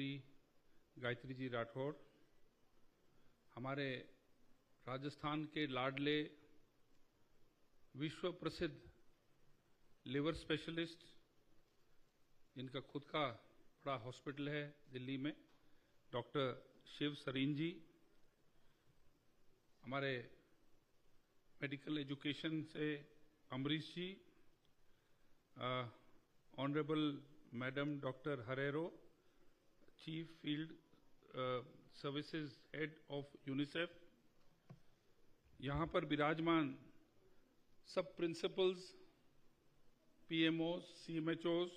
मंत्री गायत्री जी राठौड़, हमारे राजस्थान के लाडले विश्व प्रसिद्ध लिवर स्पेशलिस्ट, जिनका खुद का बड़ा हॉस्पिटल है दिल्ली में, डॉक्टर शिव सरीन जी, हमारे मेडिकल एजुकेशन से Amrish ji, honourable madam doctor Herrero, chief field services head of UNICEF, यहाँ पर विराजमान सब principals, PMOs, CMHOs,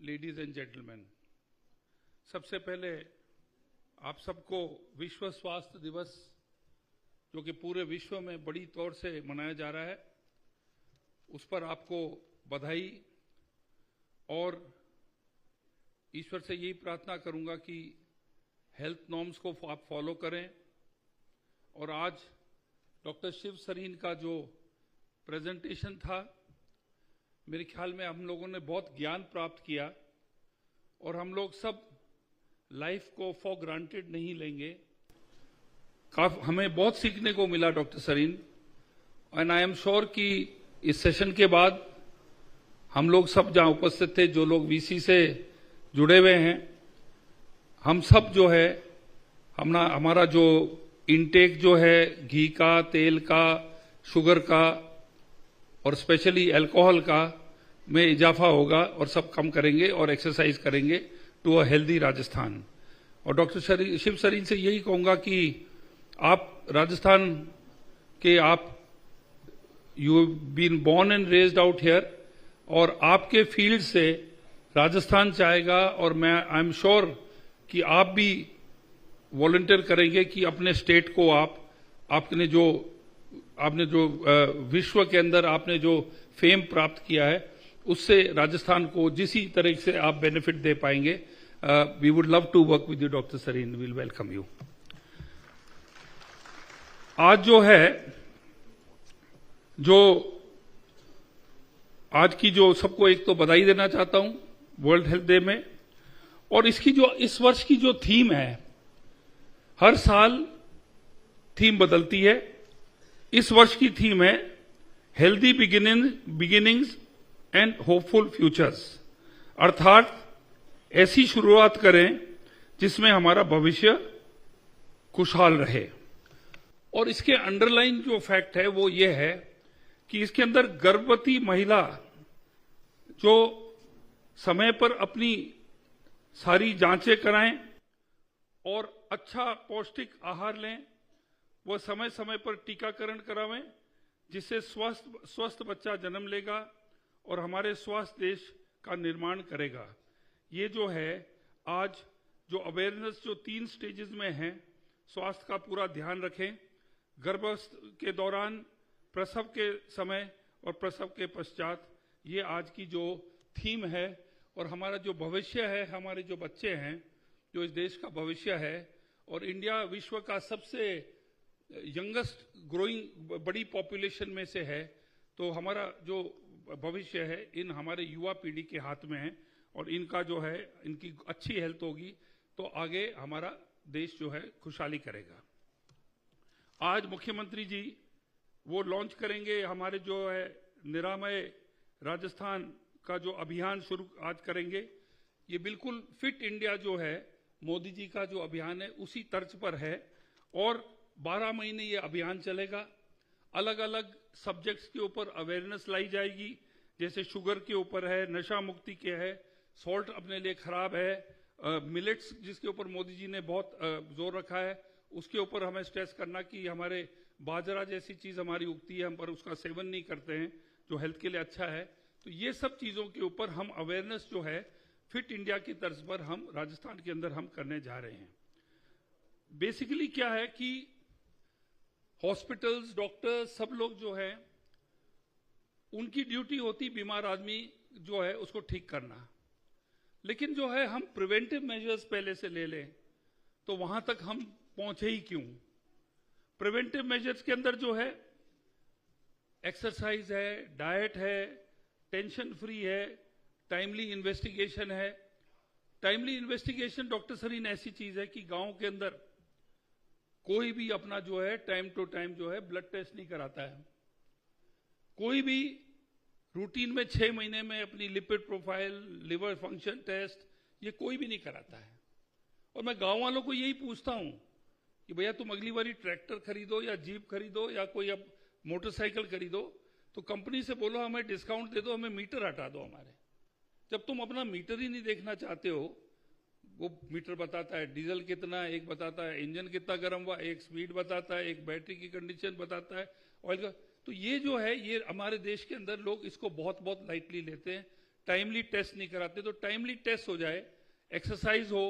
ladies and gentleman, सबसे पहले आप सबको विश्व स्वास्थ्य दिवस, जो कि पूरे विश्व में बड़ी तौर से मनाया जा रहा है, उस पर आपको बधाई। और ईश्वर से यही प्रार्थना करूंगा कि हेल्थ नॉर्म्स को आप फॉलो करें। और आज डॉक्टर शिव सरीन का जो प्रेजेंटेशन था, मेरे ख्याल में हम लोगों ने बहुत ज्ञान प्राप्त किया और हम लोग सब लाइफ को फॉर ग्रांटेड नहीं लेंगे। हमें बहुत सीखने को मिला doctor Sarin, and I am sure कि इस सेशन के बाद हम लोग सब जहां उपस्थित थे, जो लोग वीसी से जुड़े हुए हैं, हम सब जो है हमारा जो इनटेक जो है घी का, तेल का, शुगर का और स्पेशली अल्कोहल का में इजाफा होगा और सब कम करेंगे और एक्सरसाइज करेंगे टू अ हेल्दी राजस्थान। और डॉक्टर शिव सरीन से यही कहूंगा कि आप राजस्थान के you have been born and raised out here, और आपके फील्ड से राजस्थान चाहेगा, और मैं आई एम श्योर कि आप भी वॉलंटियर करेंगे कि अपने स्टेट को आपने जो विश्व के अंदर आपने जो फेम प्राप्त किया है, उससे राजस्थान को जिसी तरह से आप बेनिफिट दे पाएंगे। We would love to work with you doctor Sarin, will welcome you. आज जो है, आज की जो सबको एक तो बधाई देना चाहता हूं वर्ल्ड हेल्थ डे में, और इसकी जो इस वर्ष की जो थीम है, हर साल थीम बदलती है। इस वर्ष की थीम है healthy beginnings and hopeful futures, अर्थात ऐसी शुरुआत करें जिसमें हमारा भविष्य खुशहाल रहे। और इसके अंडरलाइन जो फैक्ट है वो ये है कि इसके अंदर गर्भवती महिला जो समय पर अपनी सारी जांचें कराएं और अच्छा पौष्टिक आहार लें, वह समय समय पर टीकाकरण करावें, जिससे स्वस्थ बच्चा जन्म लेगा और हमारे स्वस्थ देश का निर्माण करेगा। ये जो है आज जो अवेयरनेस जो 3 स्टेजेस में है, स्वास्थ्य का पूरा ध्यान रखें, गर्भावस्था के दौरान, प्रसव के समय और प्रसव के पश्चात, ये आज की जो थीम है। और हमारा जो भविष्य है, हमारे जो बच्चे हैं, जो इस देश का भविष्य है, और इंडिया विश्व का सबसे यंगेस्ट ग्रोइंग बड़ी पॉपुलेशन में से है, तो हमारा जो भविष्य है इन हमारे युवा पीढ़ी के हाथ में है, और इनका जो है, इनकी अच्छी हेल्थ होगी तो आगे हमारा देश जो है खुशहाली करेगा। आज मुख्यमंत्री जी वो लॉन्च करेंगे हमारे जो है निरामय राजस्थान का जो अभियान शुरू आज करेंगे। ये बिल्कुल फिट इंडिया जो है मोदी जी का जो अभियान है उसी तर्ज पर है, और 12 महीने ये अभियान चलेगा। अलग अलग सब्जेक्ट्स के ऊपर अवेयरनेस लाई जाएगी, जैसे शुगर के ऊपर है, नशा मुक्ति के है, सॉल्ट अपने लिए खराब है, मिलेट्स जिसके ऊपर मोदी जी ने बहुत जोर रखा है, उसके ऊपर हमें स्ट्रेस करना कि हमारे बाजरा जैसी चीज हमारी उगती है, हम पर उसका सेवन नहीं करते हैं, जो हेल्थ के लिए अच्छा है। तो ये सब चीजों के ऊपर हम अवेयरनेस जो है फिट इंडिया की तर्ज पर हम राजस्थान के अंदर हम करने जा रहे हैं। बेसिकली क्या है कि हॉस्पिटल्स, डॉक्टर्स, सब लोग जो है उनकी ड्यूटी होती बीमार आदमी जो है उसको ठीक करना, लेकिन जो है हम प्रिवेंटिव मेजर्स पहले से ले लें तो वहां तक हम पहुंचे ही क्यों। प्रिवेंटिव मेजर्स के अंदर जो है एक्सरसाइज है, डाइट है, टेंशन फ्री है, टाइमली इन्वेस्टिगेशन है, टाइमली इन्वेस्टिगेशन डॉक्टर सरीन ऐसी चीज है कि गांव के अंदर कोई भी अपना जो है टाइम टू टाइम जो है ब्लड टेस्ट नहीं कराता है। कोई भी रूटीन में 6 महीने में अपनी lipid profile, liver function test, ये कोई भी नहीं कराता है। और मैं गांव वालों को यही पूछता हूं कि भैया तुम अगली बारी ट्रैक्टर खरीदो या जीप खरीदो या कोई अब मोटरसाइकिल खरीदो तो कंपनी से बोलो हमें डिस्काउंट दे दो, हमें मीटर हटा दो हमारे। जब तुम अपना मीटर ही नहीं देखना चाहते हो, वो मीटर बताता है डीजल कितना, एक बताता है इंजन कितना गर्म हुआ, एक स्पीड बताता है, एक बैटरी की कंडीशन बताता है, ऑयल का। तो ये जो है ये हमारे देश के अंदर लोग इसको बहुत बहुत लाइटली लेते हैं, टाइमली टेस्ट नहीं कराते। तो टाइमली टेस्ट हो जाए, एक्सरसाइज हो,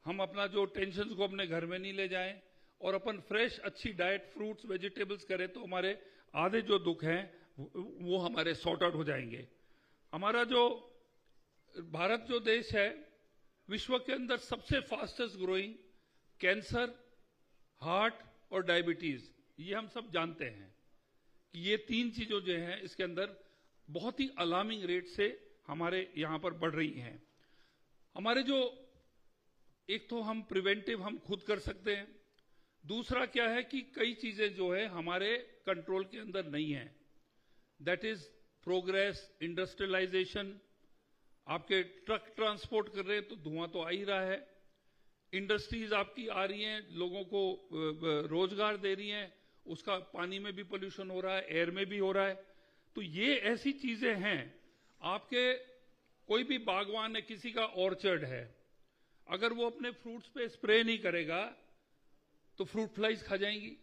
हम अपना जो टेंशन को अपने घर में नहीं ले जाएं और अपन फ्रेश अच्छी डाइट, फ्रूट्स, वेजिटेबल्स करें तो हमारे आधे जो दुख हैं वो हमारे सॉर्ट आउट हो जाएंगे। हमारा जो भारत जो देश है विश्व के अंदर सबसे फास्टेस्ट ग्रोइंग कैंसर, हार्ट और डायबिटीज, ये हम सब जानते हैं कि ये 3 चीजों जो हैं इसके अंदर बहुत ही अलार्मिंग रेट से हमारे यहां पर बढ़ रही हैं। हमारे जो एक तो हम प्रिवेंटिव हम खुद कर सकते हैं, दूसरा क्या है कि कई चीजें जो है हमारे कंट्रोल के अंदर नहीं है, दैट इज प्रोग्रेस, इंडस्ट्रियलाइजेशन। आपके ट्रक ट्रांसपोर्ट कर रहे हैं तो धुआं तो आ ही रहा है, इंडस्ट्रीज आपकी आ रही हैं, लोगों को रोजगार दे रही हैं, उसका पानी में भी पोल्यूशन हो रहा है, एयर में भी हो रहा है। तो ये ऐसी चीजें हैं, आपके कोई भी बागवान है, किसी का ऑर्चर्ड है, अगर वो अपने फ्रूट्स पे स्प्रे नहीं करेगा तो फ्रूट फ्लाइज खा जाएंगी।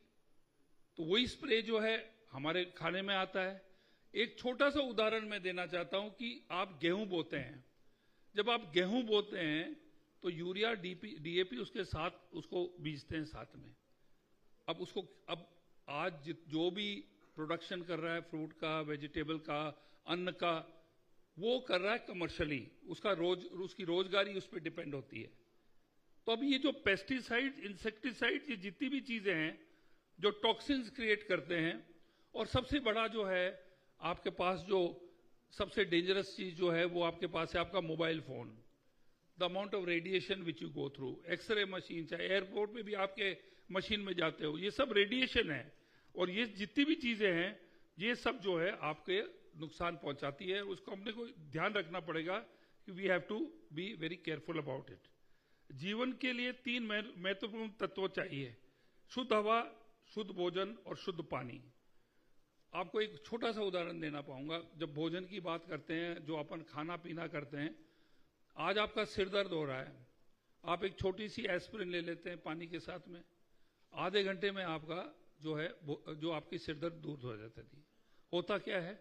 तो वही स्प्रे जो है हमारे खाने में आता है। एक छोटा सा उदाहरण मैं देना चाहता हूं कि आप गेहूं बोते हैं, जब आप गेहूं बोते हैं तो यूरिया, डीएपी उसके साथ उसको बीजते हैं साथ में। अब उसको आज जो भी प्रोडक्शन कर रहा है फ्रूट का, वेजिटेबल का, अन्न का, वो कर रहा है कमर्शियली, उसकी रोजगारी उस पर डिपेंड होती है। तो अब ये जो पेस्टिसाइड, इंसेक्टिसाइड, ये जितनी भी चीजें हैं जो टॉक्सिन्स क्रिएट करते हैं, और सबसे बड़ा जो है आपके पास जो सबसे डेंजरस चीज जो है वो आपके पास है आपका mobile phone. The amount of radiation which you go through, x ray machine, चाहे एयरपोर्ट में भी आपके मशीन में जाते हो, ये सब रेडिएशन है। और ये जितनी भी चीजें हैं ये सब जो है आपके नुकसान पहुंचाती है। उसको हमने को ध्यान रखना पड़ेगा कि we have to be very careful about it. जीवन के लिए 3 महत्वपूर्ण तत्व चाहिए, शुद्ध हवा, शुद्ध भोजन और शुद्ध पानी। आपको एक छोटा सा उदाहरण देना पाऊंगा। जब भोजन की बात करते हैं, जो अपन खाना पीना करते हैं, आज आपका सिर दर्द हो रहा है, आप एक छोटी सी एस्पिरिन ले लेते हैं पानी के साथ में, आधे घंटे में आपका जो है जो आपकी सिर दर्द दूर हो जाती थी। होता क्या है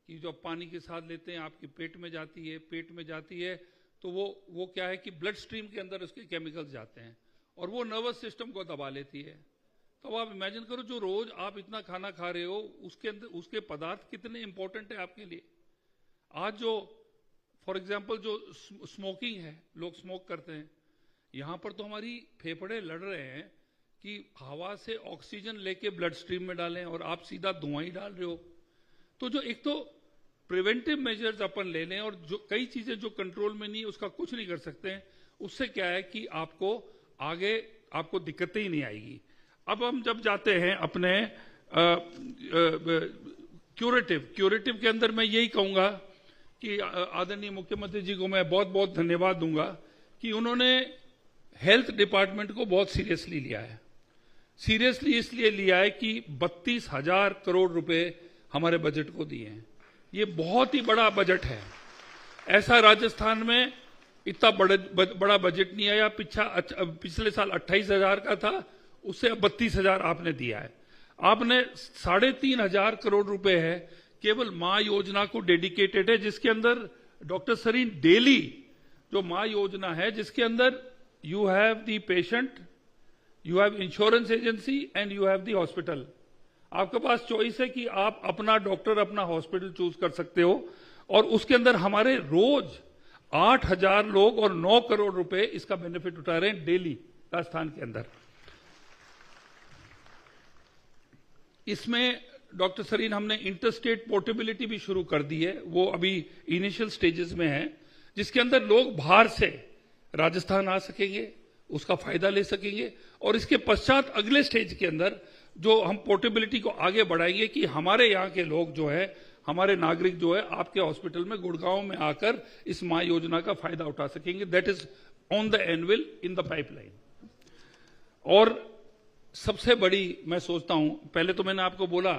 कि जो पानी के साथ लेते हैं आपके पेट में जाती है, तो वो क्या है कि ब्लड स्ट्रीम के अंदर उसके केमिकल्स जाते हैं और वो नर्वस सिस्टम को दबा लेती है। तो आप इमेजिन करो जो रोज आप इतना खाना खा रहे हो उसके अंदर उसके पदार्थ कितने इंपॉर्टेंट है आपके लिए। आज जो फॉर एग्जाम्पल जो स्मोकिंग है, लोग स्मोक करते हैं, यहां पर तो हमारी फेफड़े लड़ रहे हैं कि हवा से ऑक्सीजन लेके ब्लड स्ट्रीम में डालें और आप सीधा धुआं ही डाल रहे हो। तो जो एक तो प्रिवेंटिव मेजर्स अपन ले लें, और जो कई चीजें जो कंट्रोल में नहीं उसका कुछ नहीं कर सकते हैं, उससे क्या है कि आपको आगे आपको दिक्कतें ही नहीं आएगी। अब हम जब जाते हैं अपने क्यूरेटिव के अंदर मैं यही कहूंगा कि आदरणीय मुख्यमंत्री जी को मैं बहुत बहुत धन्यवाद दूंगा कि उन्होंने हेल्थ डिपार्टमेंट को बहुत सीरियसली लिया है। सीरियसली इसलिए लिया है कि 32,000 करोड़ रुपए हमारे बजट को दिए हैं। ये बहुत ही बड़ा बजट है। ऐसा राजस्थान में इतना बड़ा बजट नहीं आया। पिछले साल 28,000 का था, उससे अब 32,000 आपने दिया है। आपने 3,500 करोड़ रुपए है केवल मां योजना को डेडिकेटेड है, जिसके अंदर डॉक्टर सरीन डेली जो मां योजना है, जिसके अंदर you have the patient, you have insurance agency and you have the hospital. आपके पास चॉइस है कि आप अपना डॉक्टर, अपना हॉस्पिटल चूज कर सकते हो। और उसके अंदर हमारे रोज 8,000 लोग और 9 करोड़ रुपए इसका बेनिफिट उठा रहे हैं डेली राजस्थान के अंदर। इसमें डॉक्टर सरीन हमने इंटरस्टेट पोर्टेबिलिटी भी शुरू कर दी है, वो अभी इनिशियल स्टेजेस में है, जिसके अंदर लोग बाहर से राजस्थान आ सकेंगे, उसका फायदा ले सकेंगे। और इसके पश्चात अगले स्टेज के अंदर जो हम पोर्टेबिलिटी को आगे बढ़ाएंगे कि हमारे यहाँ के लोग जो है, हमारे नागरिक जो है आपके हॉस्पिटल में गुड़गांव में आकर इस मां योजना का फायदा उठा सकेंगे। That is on the anvil in the pipeline. और सबसे बड़ी मैं सोचता हूं, पहले तो मैंने आपको बोला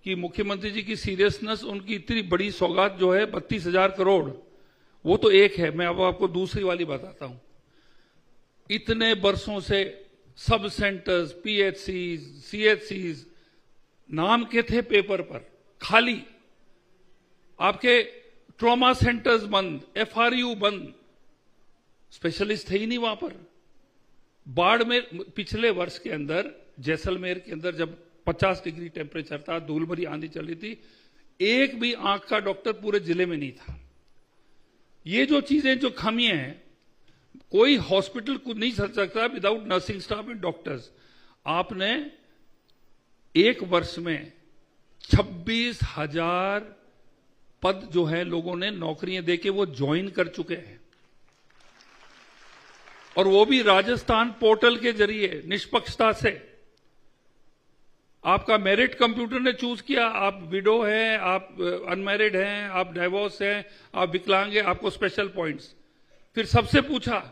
कि मुख्यमंत्री जी की सीरियसनेस, उनकी इतनी बड़ी सौगात जो है 32,000 करोड़, वो तो एक है। मैं अब आपको दूसरी वाली बताता हूं। इतने बरसों से सब सेंटर्स, पीएचसी, सीएचसी नाम के थे पेपर पर, खाली। आपके ट्रॉमा सेंटर्स बंद, एफआरयू बंद, स्पेशलिस्ट थे ही नहीं वहां पर। बाढ़ में पिछले वर्ष के अंदर जैसलमेर के अंदर जब 50 डिग्री टेम्परेचर था, धूल भरी आंधी चल रही थी, एक भी आंख का डॉक्टर पूरे जिले में नहीं था। ये जो चीजें, जो खामियां हैं, कोई हॉस्पिटल को नहीं चल सकता without nursing staff and doctors. आपने एक वर्ष में 26,000 पद जो है लोगों ने नौकरियां देके वो ज्वाइन कर चुके हैं, और वो भी राजस्थान पोर्टल के जरिए निष्पक्षता से। आपका मेरिट कंप्यूटर ने चूज किया, आप विडो हैं, आप अनमैरिड हैं, आप डाइवोर्स हैं, आप विकलांग हैं, आपको स्पेशल पॉइंट्स। फिर सबसे पूछा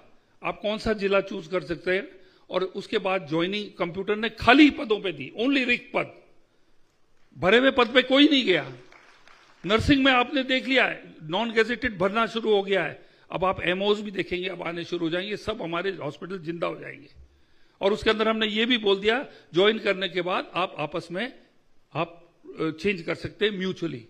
आप कौन सा जिला चूज कर सकते हैं, और उसके बाद ज्वाइनिंग कंप्यूटर ने खाली पदों पे दी, ओनली रिक्त पद, भरे हुए पद पे कोई नहीं गया। नर्सिंग में आपने देख लिया है, नॉन गेजेटेड भरना शुरू हो गया है। अब आप एमओज भी देखेंगे, अब आने शुरू हो जाएंगे, सब हमारे हॉस्पिटल जिंदा हो जाएंगे। और उसके अंदर हमने ये भी बोल दिया, ज्वाइन करने के बाद आप आपस में आप चेंज कर सकते हैं म्यूचुअली।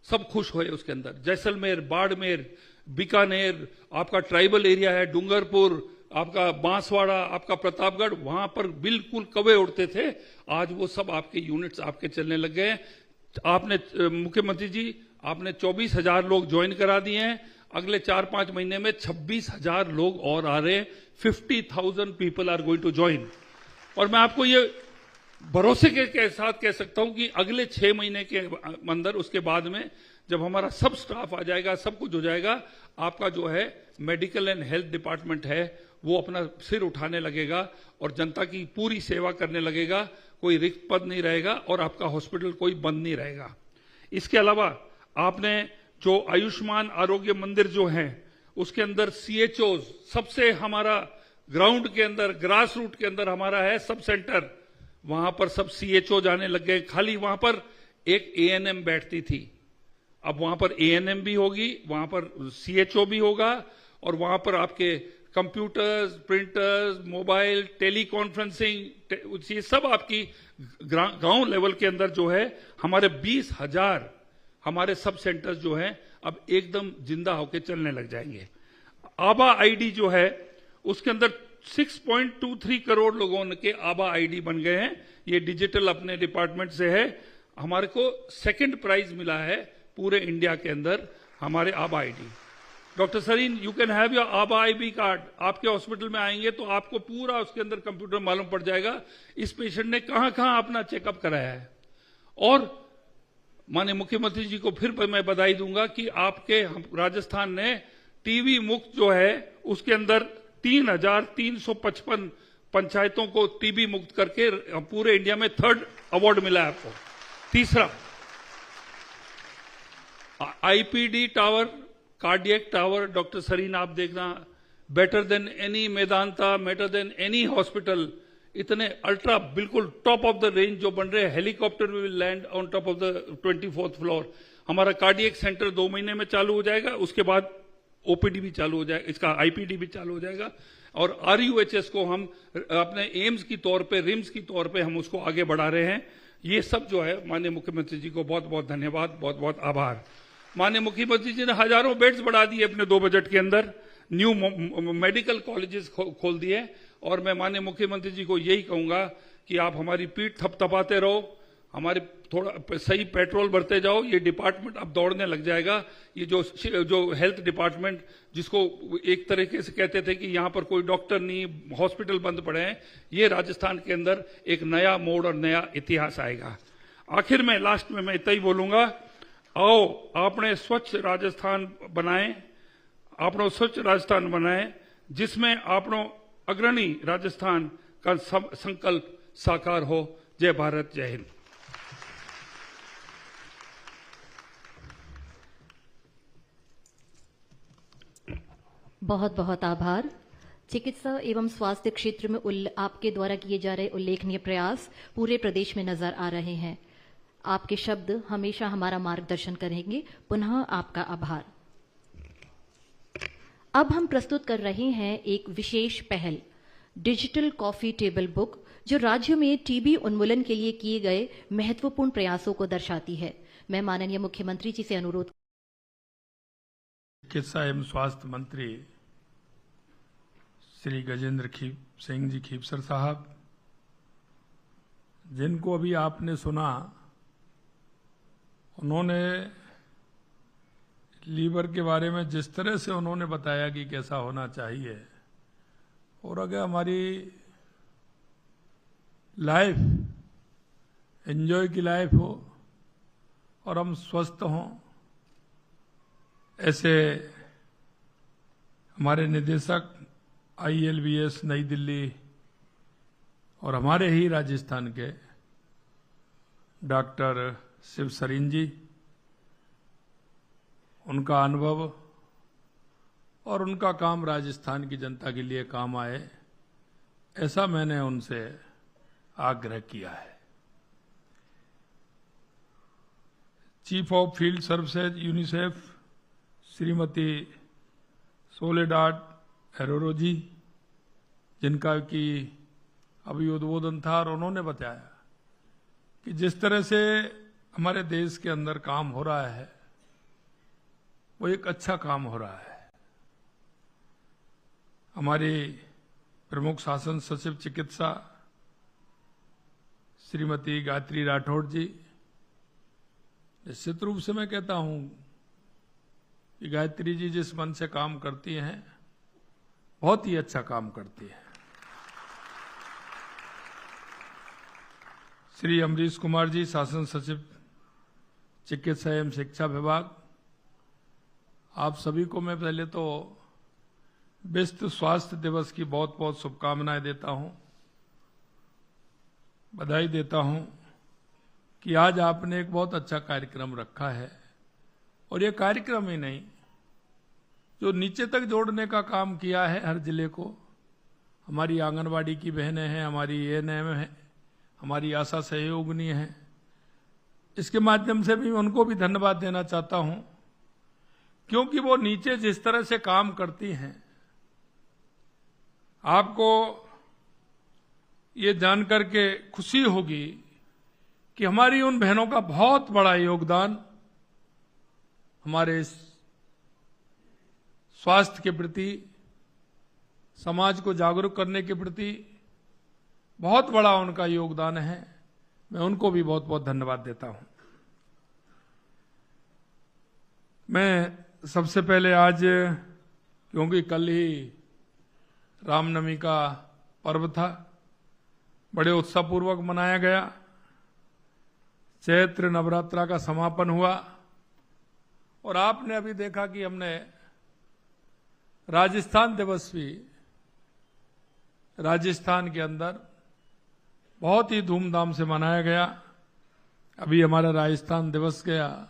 सब खुश हुए उसके अंदर। जैसलमेर, बाड़मेर, बीकानेर, आपका ट्राइबल एरिया है, डूंगरपुर, आपका बांसवाड़ा, आपका प्रतापगढ़, वहां पर बिल्कुल कौवे उड़ते थे, आज वो सब आपके यूनिट्स आपके चलने लग गए। आपने मुख्यमंत्री जी, आपने 24,000 लोग ज्वाइन करा दिए हैं। अगले 4-5 महीने में 26,000 लोग और आ रहे हैं। 50,000 people are going to join. और मैं आपको ये भरोसे के साथ कह सकता हूं कि अगले 6 महीने के अंदर, उसके बाद में जब हमारा सब स्टाफ आ जाएगा, सब कुछ हो जाएगा, आपका जो है मेडिकल एंड हेल्थ डिपार्टमेंट है वो अपना सिर उठाने लगेगा और जनता की पूरी सेवा करने लगेगा। कोई रिक्त पद नहीं रहेगा और आपका हॉस्पिटल कोई बंद नहीं रहेगा। इसके अलावा आपने जो आयुष्मान आरोग्य मंदिर जो है, उसके अंदर सीएचओ, सबसे हमारा ग्राउंड के अंदर, ग्रास रूट के अंदर हमारा है सब सेंटर, वहां पर सब सीएचओ जाने लग गए। खाली वहां पर एक एएनएम बैठती थी, अब वहां पर एएनएम भी होगी, वहां पर सीएचओ भी होगा, और वहां पर आपके computers, printers, mobile, teleconferencing, ये सब आपकी गांव लेवल के अंदर जो है हमारे 20,000 हमारे सब सेंटर्स जो हैं अब एकदम जिंदा होकर चलने लग जाएंगे। आबा आईडी जो है उसके अंदर 6.23 करोड़ लोगों के आबा आईडी बन गए हैं। ये डिजिटल अपने डिपार्टमेंट से है। हमारे को सेकंड प्राइज मिला है पूरे इंडिया के अंदर हमारे ABHA ID. Doctor Sarin, you can have your ABHA ID card. आपके हॉस्पिटल में आएंगे तो आपको पूरा उसके अंदर कंप्यूटर मालूम पड़ जाएगा इस पेशेंट ने कहां कहां अपना चेकअप कराया है। और माननीय मुख्यमंत्री जी को फिर मैं बधाई दूंगा कि आपके राजस्थान ने टीबी मुक्त जो है उसके अंदर 3,355 पंचायतों को टीबी मुक्त करके पूरे इंडिया में 3rd अवार्ड मिला है आपको। तीसरा, IPD tower, cardiac tower, doctor Sarin आप देखना, better than any Medanta, better than any hospital, इतने अल्ट्रा बिल्कुल टॉप ऑफ द रेंज जो बन रहे हैं। Helicopter will land on top of the 24th floor. हमारा कार्डियक सेंटर 2 महीने में चालू हो जाएगा, उसके बाद ओपीडी भी चालू हो जाएगा, इसका आईपीडी भी चालू हो जाएगा। और आरयूएचएस को हम अपने एम्स की तौर पे, रिम्स की तौर पे हम उसको आगे बढ़ा रहे हैं। ये सब जो है माननीय मुख्यमंत्री जी को बहुत बहुत धन्यवाद, बहुत बहुत आभार। माननीय मुख्यमंत्री जी ने हजारों बेड्स बढ़ा दिए अपने 2 बजट के अंदर, न्यू मेडिकल कॉलेजेस खोल दिए। और मैं माननीय मुख्यमंत्री जी को यही कहूंगा कि आप हमारी पीठ थपथपाते रहो, हमारे थोड़ा सही पेट्रोल भरते जाओ। ये डिपार्टमेंट अब दौड़ने लग जाएगा। ये जो हेल्थ डिपार्टमेंट, जिसको एक तरीके से कहते थे कि यहां पर कोई डॉक्टर नहीं, हॉस्पिटल बंद पड़े हैं, ये राजस्थान के अंदर एक नया मोड़ और नया इतिहास आएगा। आखिर में, लास्ट में मैं इतना ही बोलूंगा, आओ आपने स्वच्छ राजस्थान बनाएं, आपने स्वच्छ राजस्थान बनाएं, जिसमें आपनो अग्रणी राजस्थान का संकल्प साकार हो। जय भारत, जय हिंद। बहुत बहुत आभार। चिकित्सा एवं स्वास्थ्य क्षेत्र में आपके द्वारा किए जा रहे उल्लेखनीय प्रयास पूरे प्रदेश में नजर आ रहे हैं। आपके शब्द हमेशा हमारा मार्गदर्शन करेंगे। पुनः आपका आभार। अब हम प्रस्तुत कर रहे हैं एक विशेष पहल, डिजिटल कॉफी टेबल बुक, जो राज्यों में टीबी उन्मूलन के लिए किए गए महत्वपूर्ण प्रयासों को दर्शाती है। मैं माननीय मुख्यमंत्री जी से अनुरोध। चिकित्सा एवं स्वास्थ्य मंत्री श्री गजेंद्र सिंह जी खीपसर साहब, जिनको अभी आपने सुना, उन्होंने लीवर के बारे में जिस तरह से उन्होंने बताया कि कैसा होना चाहिए, और अगर हमारी लाइफ एंजॉय की लाइफ हो और हम स्वस्थ हों, ऐसे हमारे निदेशक ILBS नई दिल्ली और हमारे ही राजस्थान के डॉक्टर शिव सरीन जी, उनका अनुभव और उनका काम राजस्थान की जनता के लिए काम आए, ऐसा मैंने उनसे आग्रह किया है। Chief of field services UNICEF Shrimati Soledad Herrero ji, जिनका कि अभी उद्बोधन था, और उन्होंने बताया कि जिस तरह से हमारे देश के अंदर काम हो रहा है वो एक अच्छा काम हो रहा है। हमारी प्रमुख शासन सचिव चिकित्सा श्रीमती गायत्री राठौड़ जी, निश्चित रूप से मैं कहता हूं कि गायत्री जी जिस मन से काम करती हैं, बहुत ही अच्छा काम करती है। श्री अमरीश कुमार जी, शासन सचिव चिकित्सा एवं शिक्षा विभाग, आप सभी को मैं पहले तो विश्व स्वास्थ्य दिवस की बहुत बहुत शुभकामनाएं देता हूं, बधाई देता हूं कि आज आपने एक बहुत अच्छा कार्यक्रम रखा है। और ये कार्यक्रम ही नहीं, जो नीचे तक जोड़ने का काम किया है हर जिले को, हमारी आंगनवाड़ी की बहनें हैं, हमारी ANM है, हमारी आशा सहयोगिनी है, इसके माध्यम से भी उनको भी धन्यवाद देना चाहता हूं, क्योंकि वो नीचे जिस तरह से काम करती हैं, आपको ये जानकर के खुशी होगी कि हमारी उन बहनों का बहुत बड़ा योगदान हमारे स्वास्थ्य के प्रति, समाज को जागरूक करने के प्रति बहुत बड़ा उनका योगदान है। मैं उनको भी बहुत बहुत धन्यवाद देता हूं। मैं सबसे पहले आज, क्योंकि कल ही रामनवमी का पर्व था, बड़े उत्साहपूर्वक मनाया गया, चैत्र नवरात्रा का समापन हुआ, और आपने अभी देखा कि हमने राजस्थान दिवस भी राजस्थान के अंदर बहुत ही धूमधाम से मनाया गया। अभी हमारा राजस्थान दिवस गया,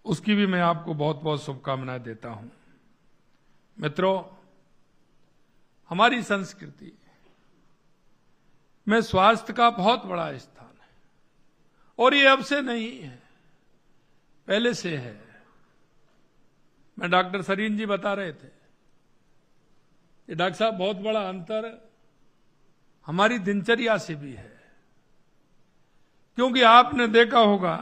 उसकी भी मैं आपको बहुत बहुत शुभकामनाएं देता हूं। मित्रों, हमारी संस्कृति में स्वास्थ्य का बहुत बड़ा स्थान है, और ये अब से नहीं है, पहले से है। मैं डॉक्टर सरीन जी बता रहे थे, ये डॉक्टर साहब बहुत बड़ा अंतर हमारी दिनचर्या से भी है, क्योंकि आपने देखा होगा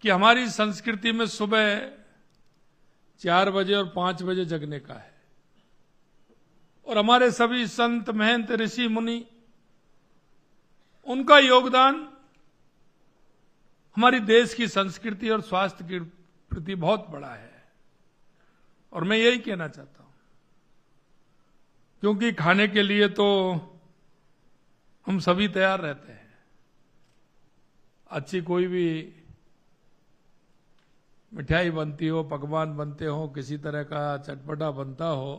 कि हमारी संस्कृति में सुबह 4 बजे और 5 बजे जगने का है, और हमारे सभी संत महंत ऋषि मुनि, उनका योगदान हमारी देश की संस्कृति और स्वास्थ्य के प्रति बहुत बड़ा है। और मैं यही कहना चाहता हूं, क्योंकि खाने के लिए तो हम सभी तैयार रहते हैं। अच्छी कोई भी मिठाई बनती हो, पकवान बनते हो, किसी तरह का चटपटा बनता हो,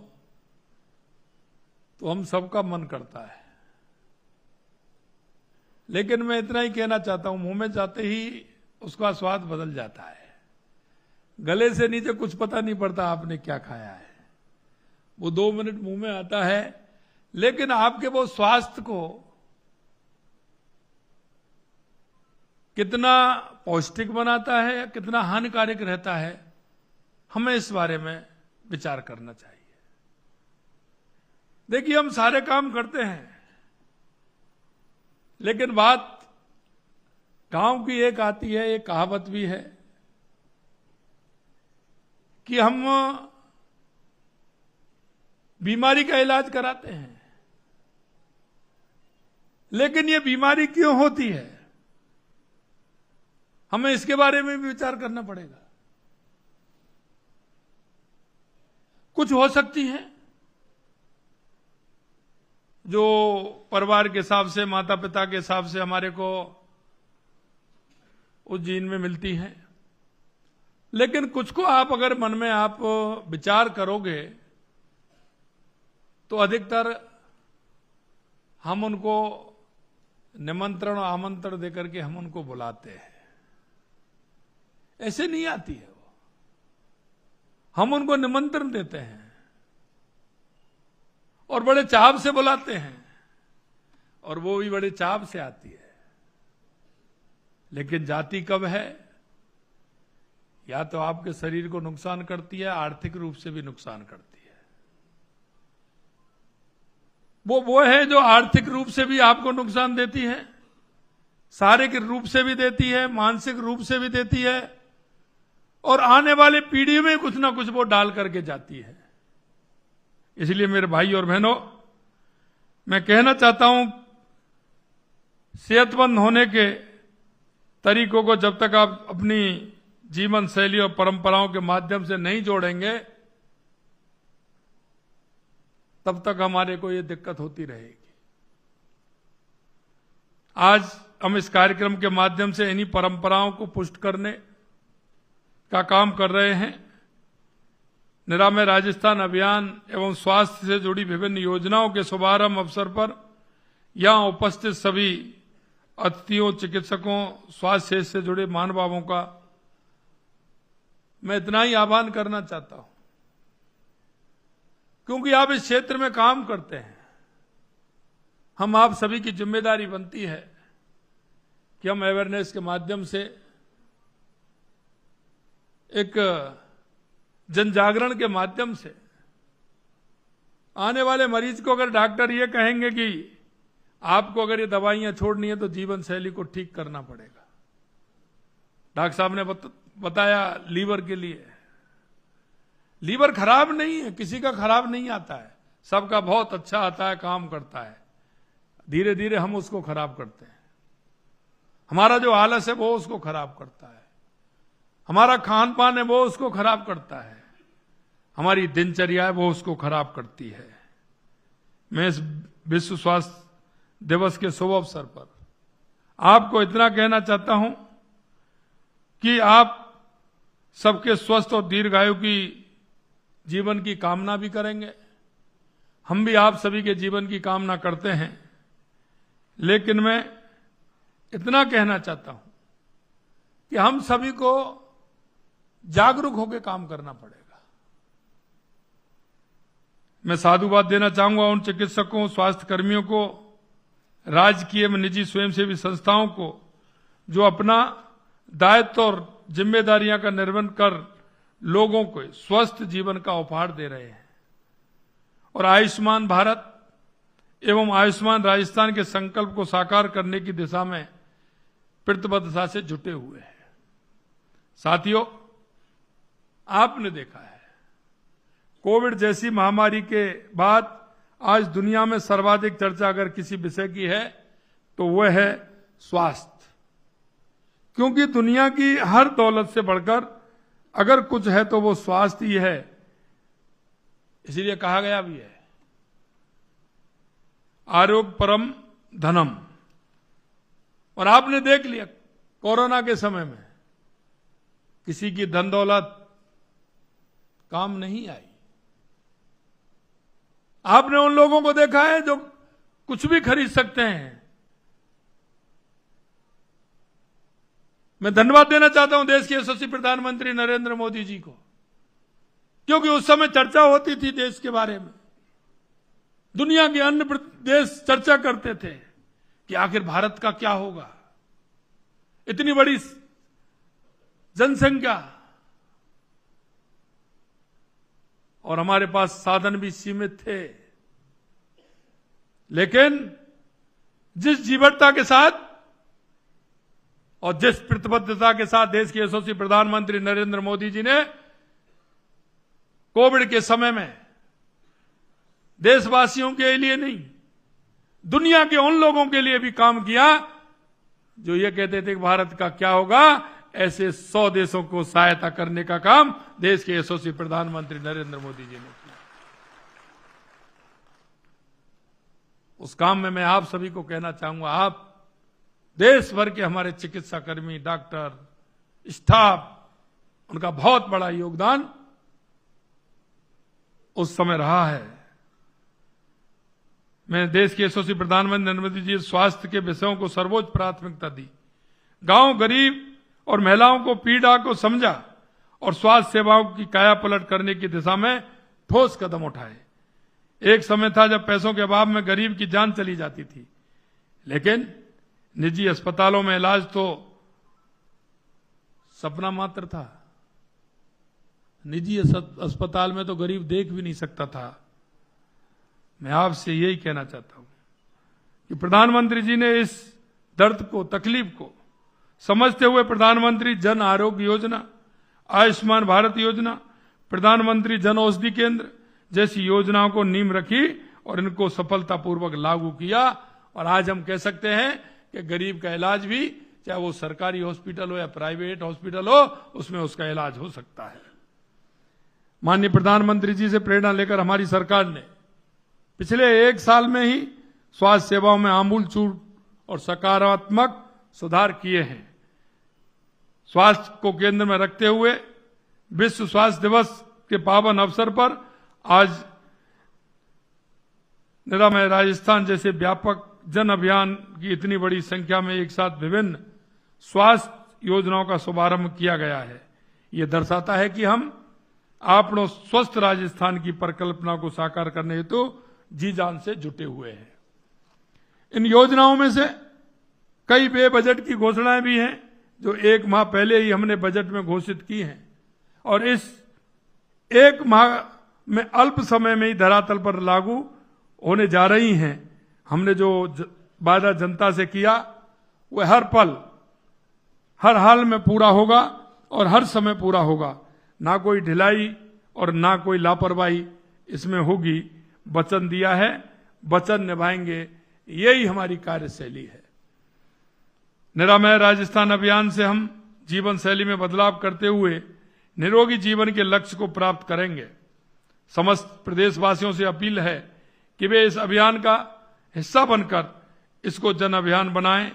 तो हम सबका मन करता है। लेकिन मैं इतना ही कहना चाहता हूं, मुंह में जाते ही उसका स्वाद बदल जाता है। गले से नीचे कुछ पता नहीं पड़ता आपने क्या खाया है। वो 2 मिनट मुंह में आता है, लेकिन आपके वो स्वास्थ्य को कितना पौष्टिक बनाता है या कितना हानिकारक रहता है, हमें इस बारे में विचार करना चाहिए। देखिए, हम सारे काम करते हैं, लेकिन बात गांव की एक आती है, एक कहावत भी है कि हम बीमारी का इलाज कराते हैं, लेकिन ये बीमारी क्यों होती है, हमें इसके बारे में भी विचार करना पड़ेगा। कुछ हो सकती है जो परिवार के हिसाब से, माता पिता के हिसाब से हमारे को उस जीन में मिलती है, लेकिन कुछ को आप अगर मन में आप विचार करोगे तो अधिकतर हम उनको निमंत्रण और आमंत्रण देकर के हम उनको बुलाते हैं। ऐसे नहीं आती है वो, हम उनको निमंत्रण देते हैं और बड़े चाव से बुलाते हैं, और वो भी बड़े चाव से आती है। लेकिन जाती कब है? या तो आपके शरीर को नुकसान करती है, आर्थिक रूप से भी नुकसान करती है। वो है जो आर्थिक रूप से भी आपको नुकसान देती है, शारीरिक रूप से भी देती है, मानसिक रूप से भी देती है, और आने वाले पीढ़ी में कुछ ना कुछ वो डाल करके जाती है। इसलिए मेरे भाई और बहनों, मैं कहना चाहता हूं, सेहतमंद होने के तरीकों को जब तक आप अपनी जीवन शैली और परंपराओं के माध्यम से नहीं जोड़ेंगे, तब तक हमारे को ये दिक्कत होती रहेगी। आज हम इस कार्यक्रम के माध्यम से इन्हीं परंपराओं को पुष्ट करने का काम कर रहे हैं। निरामय राजस्थान अभियान एवं स्वास्थ्य से जुड़ी विभिन्न योजनाओं के शुभारंभ अवसर पर यहां उपस्थित सभी अतिथियों, चिकित्सकों, स्वास्थ्य से जुड़े महानुभावों का मैं इतना ही आह्वान करना चाहता हूं, क्योंकि आप इस क्षेत्र में काम करते हैं। हम आप सभी की जिम्मेदारी बनती है कि हम अवेयरनेस के माध्यम से, एक जन जागरण के माध्यम से आने वाले मरीज को, अगर डॉक्टर ये कहेंगे कि आपको अगर ये दवाइयां छोड़नी है तो जीवन शैली को ठीक करना पड़ेगा। डॉक्टर साहब ने बताया लीवर के लिए, लीवर खराब नहीं है, किसी का खराब नहीं आता है, सबका बहुत अच्छा आता है, काम करता है। धीरे धीरे हम उसको खराब करते हैं। हमारा जो आलस है वो उसको खराब करता है, हमारा खान पान है वो उसको खराब करता है, हमारी दिनचर्या है वो उसको खराब करती है। मैं इस विश्व स्वास्थ्य दिवस के शुभ अवसर पर आपको इतना कहना चाहता हूं कि आप सबके स्वस्थ और दीर्घायु की जीवन की कामना भी करेंगे। हम भी आप सभी के जीवन की कामना करते हैं, लेकिन मैं इतना कहना चाहता हूं कि हम सभी को जागरूक होकर काम करना पड़ेगा। मैं साधुवाद देना चाहूंगा उन चिकित्सकों, स्वास्थ्य कर्मियों को, राजकीय एवं निजी स्वयंसेवी संस्थाओं को जो अपना दायित्व और जिम्मेदारियां का निर्वहन कर लोगों को स्वस्थ जीवन का उपहार दे रहे हैं और आयुष्मान भारत एवं आयुष्मान राजस्थान के संकल्प को साकार करने की दिशा में प्रतिबद्धता से जुटे हुए हैं। साथियों, आपने देखा है, कोविड जैसी महामारी के बाद आज दुनिया में सर्वाधिक चर्चा अगर किसी विषय की है तो वह है स्वास्थ्य। क्योंकि दुनिया की हर दौलत से बढ़कर अगर कुछ है तो वो स्वास्थ्य ही है। इसीलिए कहा गया भी है, आरोग्य परम धनम। और आपने देख लिया कोरोना के समय में किसी की धन दौलत काम नहीं आई, आपने उन लोगों को देखा है जो कुछ भी खरीद सकते हैं। मैं धन्यवाद देना चाहता हूं देश के यशस्वी प्रधानमंत्री नरेंद्र मोदी जी को, क्योंकि उस समय चर्चा होती थी देश के बारे में। दुनिया के अन्य देश चर्चा करते थे कि आखिर भारत का क्या होगा, इतनी बड़ी जनसंख्या और हमारे पास साधन भी सीमित थे। लेकिन जिस जीवटता के साथ और जिस प्रतिबद्धता के साथ देश के यशस्वी प्रधानमंत्री नरेंद्र मोदी जी ने कोविड के समय में देशवासियों के लिए नहीं, दुनिया के उन लोगों के लिए भी काम किया जो ये कहते थे कि भारत का क्या होगा, ऐसे 100 देशों को सहायता करने का काम देश के यशस्वी प्रधानमंत्री नरेंद्र मोदी जी ने किया। उस काम में मैं आप सभी को कहना चाहूंगा, आप देश भर के हमारे चिकित्सा कर्मी, डॉक्टर, स्टाफ, उनका बहुत बड़ा योगदान उस समय रहा है। मैंने देश के यशस्वी प्रधानमंत्री नरेंद्र मोदी जी स्वास्थ्य के विषयों को सर्वोच्च प्राथमिकता दी। गांव, गरीब और महिलाओं को पीड़ा को समझा और स्वास्थ्य सेवाओं की काया पलट करने की दिशा में ठोस कदम उठाए। एक समय था जब पैसों के अभाव में गरीब की जान चली जाती थी, लेकिन निजी अस्पतालों में इलाज तो सपना मात्र था। निजी अस्पताल में तो गरीब देख भी नहीं सकता था। मैं आपसे यही कहना चाहता हूं कि प्रधानमंत्री जी ने इस दर्द को, तकलीफ को समझते हुए प्रधानमंत्री जन आरोग्य योजना, आयुष्मान भारत योजना, प्रधानमंत्री जन औषधि केंद्र जैसी योजनाओं को नींव रखी और इनको सफलतापूर्वक लागू किया। और आज हम कह सकते हैं कि गरीब का इलाज भी, चाहे वो सरकारी हॉस्पिटल हो या प्राइवेट हॉस्पिटल हो, उसमें उसका इलाज हो सकता है। माननीय प्रधानमंत्री जी से प्रेरणा लेकर हमारी सरकार ने पिछले 1 साल में ही स्वास्थ्य सेवाओं में आमूलचूल और सकारात्मक सुधार किए हैं। स्वास्थ्य को केंद्र में रखते हुए विश्व स्वास्थ्य दिवस के पावन अवसर पर आज निरामय राजस्थान जैसे व्यापक जन अभियान की इतनी बड़ी संख्या में एक साथ विभिन्न स्वास्थ्य योजनाओं का शुभारंभ किया गया है। ये दर्शाता है कि हम आपनो स्वस्थ राजस्थान की परिकल्पना को साकार करने हेतु जी जान से जुटे हुए हैं। इन योजनाओं में से कई बे बजट की घोषणाएं भी हैं जो 1 माह पहले ही हमने बजट में घोषित की हैं और इस 1 माह में अल्प समय में ही धरातल पर लागू होने जा रही हैं। हमने जो वादा जनता से किया वह हर पल, हर हाल में पूरा होगा और हर समय पूरा होगा। ना कोई ढिलाई और ना कोई लापरवाही इसमें होगी। वचन दिया है, वचन निभाएंगे, यही हमारी कार्यशैली है। निरामय राजस्थान अभियान से हम जीवन शैली में बदलाव करते हुए निरोगी जीवन के लक्ष्य को प्राप्त करेंगे। समस्त प्रदेशवासियों से अपील है कि वे इस अभियान का हिस्सा बनकर इसको जन अभियान बनाएं,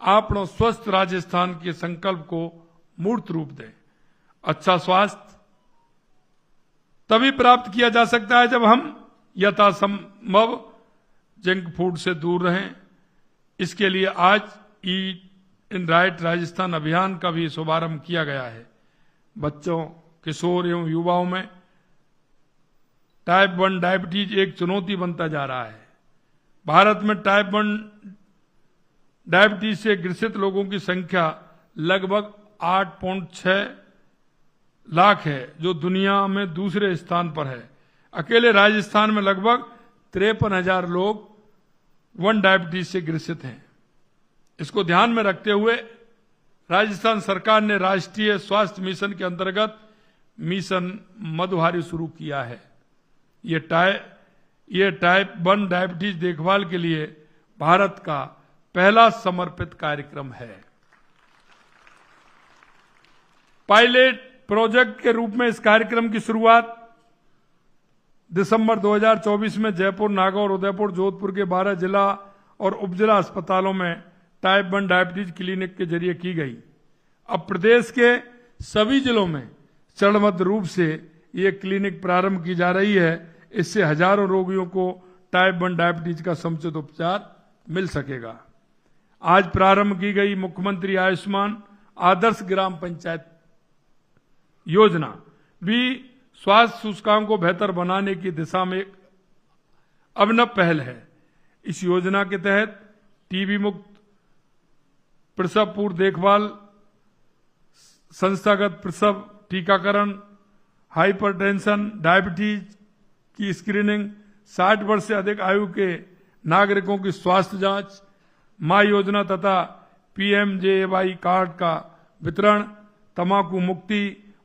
आपनो स्वस्थ राजस्थान के संकल्प को मूर्त रूप दें। अच्छा स्वास्थ्य तभी प्राप्त किया जा सकता है जब हम यथासंभव जंक फूड से दूर रहें। इसके लिए आज ईट इन राइट राजस्थान अभियान का भी शुभारंभ किया गया है। बच्चों, किशोर एवं युवाओं में टाइप 1 डायबिटीज एक चुनौती बनता जा रहा है। भारत में टाइप 1 डायबिटीज से ग्रसित लोगों की संख्या लगभग 8.6 लाख है, जो दुनिया में दूसरे स्थान पर है। अकेले राजस्थान में लगभग 53,000 लोग 1 डायबिटीज से ग्रसित हैं। इसको ध्यान में रखते हुए राजस्थान सरकार ने राष्ट्रीय स्वास्थ्य मिशन के अंतर्गत मिशन मधुहारी शुरू किया है। ये टाइप 1 डायबिटीज देखभाल के लिए भारत का पहला समर्पित कार्यक्रम है। पायलट प्रोजेक्ट के रूप में इस कार्यक्रम की शुरुआत दिसंबर 2024 में जयपुर, नागौर, उदयपुर, जोधपुर के 12 जिला और उपजिला अस्पतालों में टाइप 1 डायबिटीज क्लिनिक के जरिए की गई। अब प्रदेश के सभी जिलों में चरणबद्ध रूप से ये क्लिनिक प्रारंभ की जा रही है। इससे हजारों रोगियों को टाइप 1 डायबिटीज का समुचित उपचार मिल सकेगा। आज प्रारंभ की गई मुख्यमंत्री आयुष्मान आदर्श ग्राम पंचायत योजना भी स्वास्थ्य सूचकांक को बेहतर बनाने की दिशा में अभिनव पहल है। इस योजना के तहत टीबी मुक्त प्रसव पूर्व देखभाल, संस्थागत प्रसव टीकाकरण, हाइपरटेंशन, डायबिटीज की स्क्रीनिंग, 60 वर्ष से अधिक आयु के नागरिकों की स्वास्थ्य जांच, मां योजना तथा पीएमजेएवाई कार्ड का वितरण, तंबाकू मुक्ति,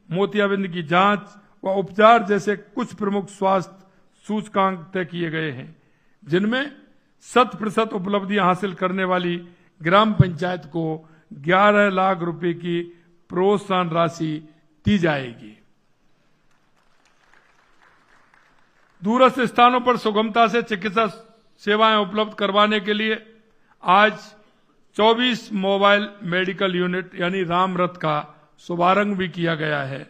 मोतियाबिंद की जांच व उपचार जैसे कुछ प्रमुख स्वास्थ्य सूचकांक तय किए गए हैं, जिनमें 100% उपलब्धियां हासिल करने वाली ग्राम पंचायत को 11 लाख रुपए की प्रोत्साहन राशि दी जाएगी। दूरस्थ स्थानों पर सुगमता से चिकित्सा सेवाएं उपलब्ध करवाने के लिए आज 24 मोबाइल मेडिकल यूनिट यानी रामरथ का शुभारंभ भी किया गया है।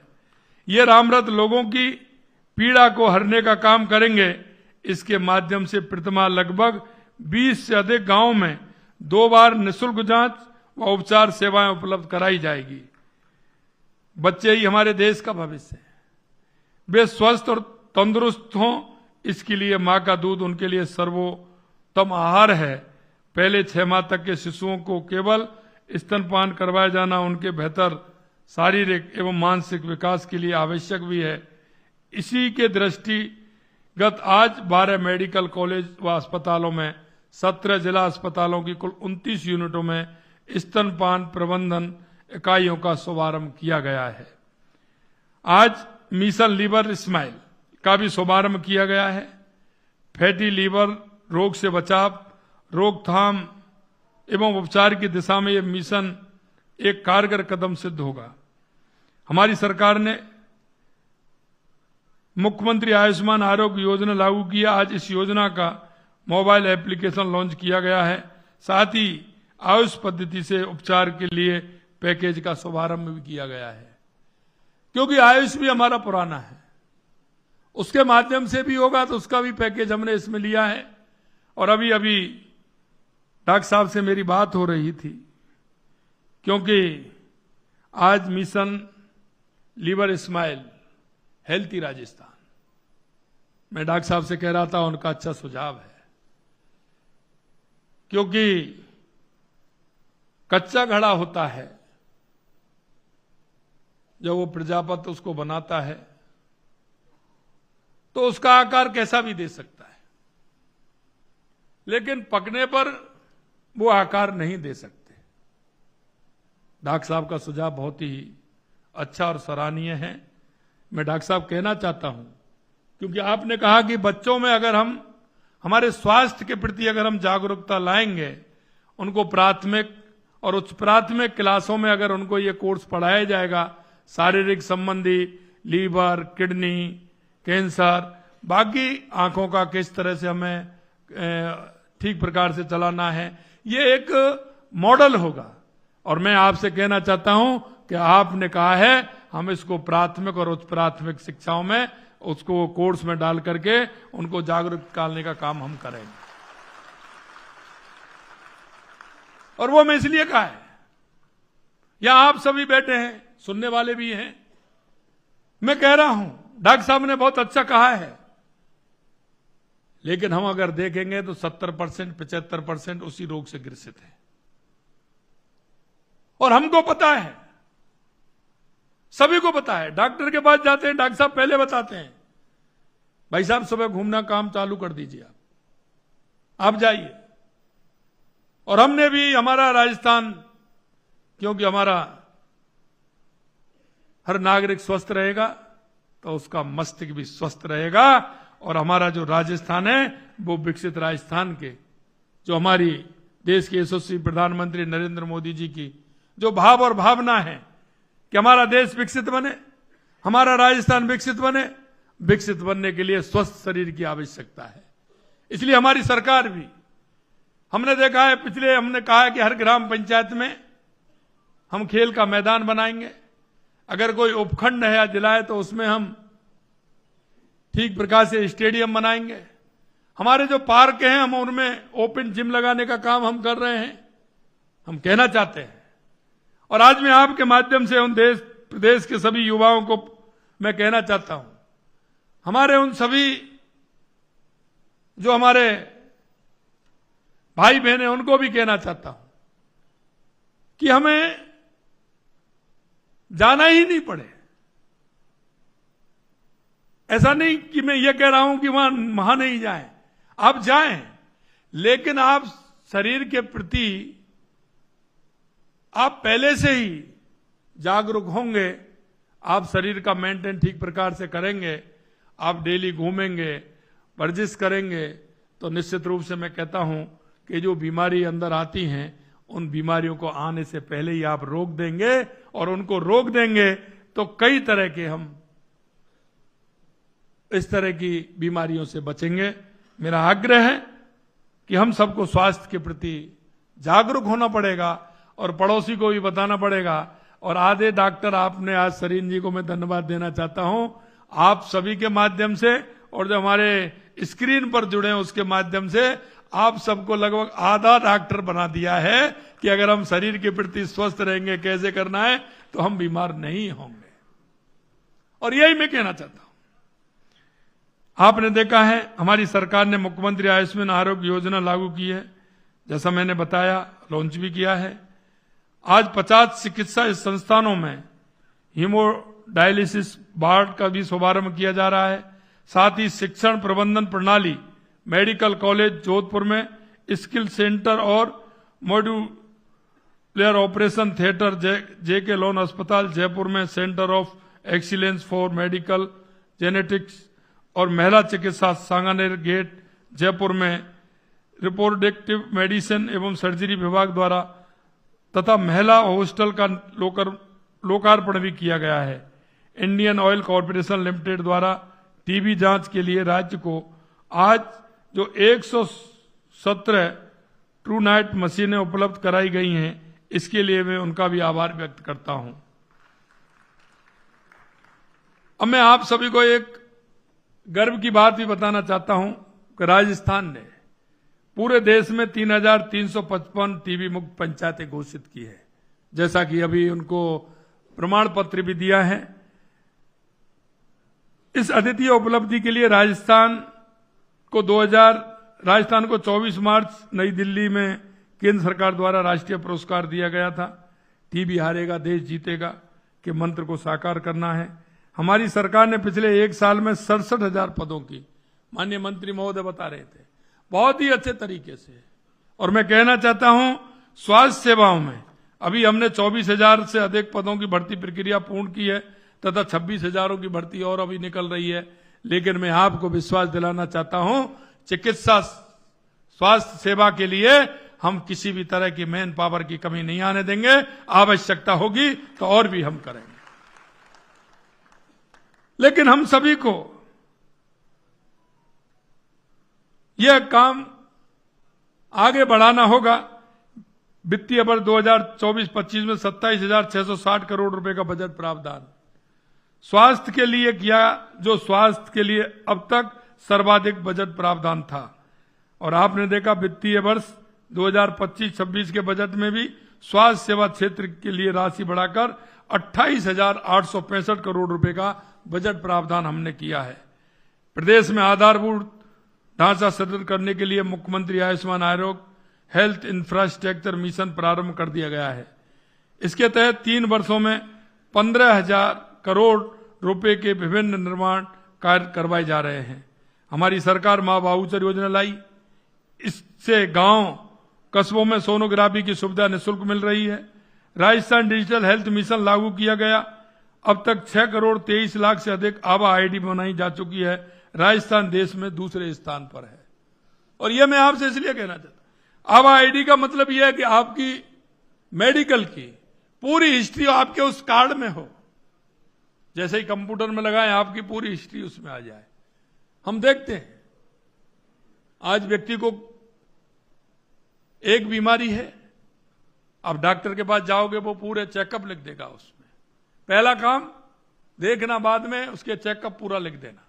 ये रामरथ लोगों की पीड़ा को हरने का काम करेंगे। इसके माध्यम से प्रतिमाह लगभग 20 से अधिक गांवों में 2 बार निःशुल्क जांच व उपचार सेवाएं उपलब्ध कराई जाएगी। बच्चे ही हमारे देश का भविष्य है। वे स्वस्थ और तंदुरुस्त हों, इसके लिए मां का दूध उनके लिए सर्वोत्तम आहार है। पहले 6 माह तक के शिशुओं को केवल स्तनपान करवाया जाना उनके बेहतर शारीरिक एवं मानसिक विकास के लिए आवश्यक भी है। इसी के दृष्टिगत आज 12 मेडिकल कॉलेज व अस्पतालों में 17 जिला अस्पतालों की कुल 29 यूनिटों में स्तनपान प्रबंधन इकाइयों का शुभारंभ किया गया है। आज मिशन लीवर स्माइल का भी शुभारंभ किया गया है। फैटी लीवर रोग से बचाव, रोकथाम एवं उपचार की दिशा में यह मिशन एक कारगर कदम सिद्ध होगा। हमारी सरकार ने मुख्यमंत्री आयुष्मान आरोग्य योजना लागू किया। आज इस योजना का मोबाइल एप्लीकेशन लॉन्च किया गया है। साथ ही आयुष पद्धति से उपचार के लिए पैकेज का शुभारंभ भी किया गया है, क्योंकि आयुष भी हमारा पुराना है, उसके माध्यम से भी होगा तो उसका भी पैकेज हमने इसमें लिया है। और अभी अभी डॉक्टर साहब से मेरी बात हो रही थी, क्योंकि आज mission liver smile healthy Rajasthan, मैं डॉक्टर साहब से कह रहा था, उनका अच्छा सुझाव है, क्योंकि कच्चा घड़ा होता है, जब वो प्रजापति उसको बनाता है तो उसका आकार कैसा भी दे सकता है, लेकिन पकने पर वो आकार नहीं दे सकते। डॉक्टर साहब का सुझाव बहुत ही अच्छा और सराहनीय है। मैं डॉक्टर साहब कहना चाहता हूं, क्योंकि आपने कहा कि बच्चों में अगर हम हमारे स्वास्थ्य के प्रति अगर हम जागरूकता लाएंगे, उनको प्राथमिक और उच्च प्राथमिक क्लासों में अगर उनको ये कोर्स पढ़ाया जाएगा, शारीरिक संबंधी, लीवर, किडनी, कैंसर, बाकी आंखों का किस तरह से हमें ठीक प्रकार से चलाना है, ये एक मॉडल होगा। और मैं आपसे कहना चाहता हूं कि आपने कहा है हम इसको प्राथमिक और उच्च प्राथमिक शिक्षाओं में उसको कोर्स में डाल करके उनको जागरूक करने का काम हम करेंगे। और वो मैं इसलिए कहा है, यहां आप सभी बैठे हैं, सुनने वाले भी हैं, मैं कह रहा हूं डॉक्टर साहब ने बहुत अच्छा कहा है, लेकिन हम अगर देखेंगे तो 70% 75% उसी रोग से ग्रसित है। और हमको पता है, सभी को पता है। डॉक्टर के पास जाते हैं, डॉक्टर साहब पहले बताते हैं, भाई साहब सुबह घूमना काम चालू कर दीजिए, आप जाइए। और हमने भी, हमारा राजस्थान, क्योंकि हमारा हर नागरिक स्वस्थ रहेगा तो उसका मस्तिष्क भी स्वस्थ रहेगा। और हमारा जो राजस्थान है वो विकसित राजस्थान के, जो हमारी देश के यशस्वी प्रधानमंत्री नरेंद्र मोदी जी की जो भाव और भावना है कि हमारा देश विकसित बने, हमारा राजस्थान विकसित बने, विकसित बनने के लिए स्वस्थ शरीर की आवश्यकता है। इसलिए हमारी सरकार भी, हमने देखा है, पिछले हमने कहा है कि हर ग्राम पंचायत में हम खेल का मैदान बनाएंगे। अगर कोई उपखंड है या जिला है तो उसमें हम ठीक प्रकार से स्टेडियम बनाएंगे। हमारे जो पार्क हैं हम उनमें ओपन जिम लगाने का काम हम कर रहे हैं, हम कहना चाहते हैं। और आज मैं आपके माध्यम से उन देश प्रदेश के सभी युवाओं को मैं कहना चाहता हूं, हमारे उन सभी जो हमारे भाई बहन हैं उनको भी कहना चाहता हूं कि हमें जाना ही नहीं पड़े। ऐसा नहीं कि मैं ये कह रहा हूं कि वहां नहीं जाएं, आप जाएं, लेकिन आप शरीर के प्रति आप पहले से ही जागरूक होंगे, आप शरीर का मेंटेन ठीक प्रकार से करेंगे, आप डेली घूमेंगे, वर्जिश करेंगे, तो निश्चित रूप से मैं कहता हूं कि जो बीमारी अंदर आती हैं उन बीमारियों को आने से पहले ही आप रोक देंगे, और उनको रोक देंगे तो कई तरह के हम इस तरह की बीमारियों से बचेंगे। मेरा आग्रह है कि हम सबको स्वास्थ्य के प्रति जागरूक होना पड़ेगा और पड़ोसी को भी बताना पड़ेगा। और आधे डॉक्टर आपने आज सरीन जी को मैं धन्यवाद देना चाहता हूं, आप सभी के माध्यम से और जो हमारे स्क्रीन पर जुड़े हैं उसके माध्यम से आप सबको लगभग आधा डॉक्टर बना दिया है कि अगर हम शरीर के प्रति स्वस्थ रहेंगे, कैसे करना है, तो हम बीमार नहीं होंगे। और यही मैं कहना चाहता हूं। आपने देखा है हमारी सरकार ने मुख्यमंत्री आयुष्मान आरोग्य योजना लागू की है, जैसा मैंने बताया, लॉन्च भी किया है। आज 50 चिकित्सा संस्थानों में हीमोडायलिसिस वार्ड का भी शुभारंभ किया जा रहा है। साथ ही शिक्षण प्रबंधन प्रणाली मेडिकल कॉलेज जोधपुर में, स्किल सेंटर और मॉड्यूलर ऑपरेशन थिएटर जेके लोन अस्पताल जयपुर में, centre of excellence for medical genetics और महिला चिकित्सा सांगानेर गेट जयपुर में, रिप्रोडक्टिव मेडिसिन एवं सर्जरी विभाग द्वारा तथा महिला हॉस्टल का लोकार्पण भी किया गया है। इंडियन ऑयल कॉरपोरेशन लिमिटेड द्वारा टीबी जांच के लिए राज्य को आज जो 117 ट्रू नाइट मशीनें उपलब्ध कराई गई हैं, इसके लिए मैं उनका भी आभार व्यक्त करता हूं। अब मैं आप सभी को एक गर्व की बात भी बताना चाहता हूं कि राजस्थान ने पूरे देश में 3,355 टीबी मुक्त पंचायतें घोषित की है, जैसा कि अभी उनको प्रमाण पत्र भी दिया है। इस अद्वितीय उपलब्धि के लिए राजस्थान को 24 मार्च नई दिल्ली में केंद्र सरकार द्वारा राष्ट्रीय पुरस्कार दिया गया था। टीबी हारेगा देश जीतेगा के मंत्र को साकार करना है। हमारी सरकार ने पिछले एक साल में 67,000 पदों की, माननीय मंत्री महोदय बता रहे थे, बहुत ही अच्छे तरीके से। और मैं कहना चाहता हूं स्वास्थ्य सेवाओं में अभी हमने 24,000 से अधिक पदों की भर्ती प्रक्रिया पूर्ण की है तथा 26,000 की भर्ती और अभी निकल रही है। लेकिन मैं आपको विश्वास दिलाना चाहता हूं, चिकित्सा स्वास्थ्य सेवा के लिए हम किसी भी तरह की मैन पावर की कमी नहीं आने देंगे। आवश्यकता होगी तो और भी हम करेंगे। लेकिन हम सभी को यह काम आगे बढ़ाना होगा। वित्तीय वर्ष 2024-25 में 27,660 करोड़ रुपए का बजट प्रावधान स्वास्थ्य के लिए किया, जो स्वास्थ्य के लिए अब तक सर्वाधिक बजट प्रावधान था। और आपने देखा वित्तीय वर्ष 2025-26 के बजट में भी स्वास्थ्य सेवा क्षेत्र के लिए राशि बढ़ाकर 28,865 करोड़ रुपए का बजट प्रावधान हमने किया है। प्रदेश में आधारभूत ढांचा सुदृढ़ करने के लिए मुख्यमंत्री आयुष्मान आरोग्य हेल्थ इंफ्रास्ट्रक्चर मिशन प्रारंभ कर दिया गया है। इसके तहत 3 वर्षों में 15,000 करोड़ रुपए के विभिन्न निर्माण कार्य करवाए जा रहे हैं। हमारी सरकार मां वाउचर योजना लाई, इससे गांव कस्बों में सोनोग्राफी की सुविधा निःशुल्क मिल रही है। राजस्थान डिजिटल हेल्थ मिशन लागू किया गया। अब तक 6 करोड़ 23 लाख से अधिक आभा आईडी बनाई जा चुकी है। राजस्थान देश में दूसरे स्थान पर है। और यह मैं आपसे इसलिए कहना चाहता हूं, आभा आईडी का मतलब यह है कि आपकी मेडिकल की पूरी हिस्ट्री आपके उस कार्ड में हो। जैसे ही कंप्यूटर में लगाएं आपकी पूरी हिस्ट्री उसमें आ जाए। हम देखते हैं आज व्यक्ति को एक बीमारी है, अब डॉक्टर के पास जाओगे वो पूरे चेकअप लिख देगा। उसमें पहला काम देखना, बाद में उसके चेकअप पूरा लिख देना।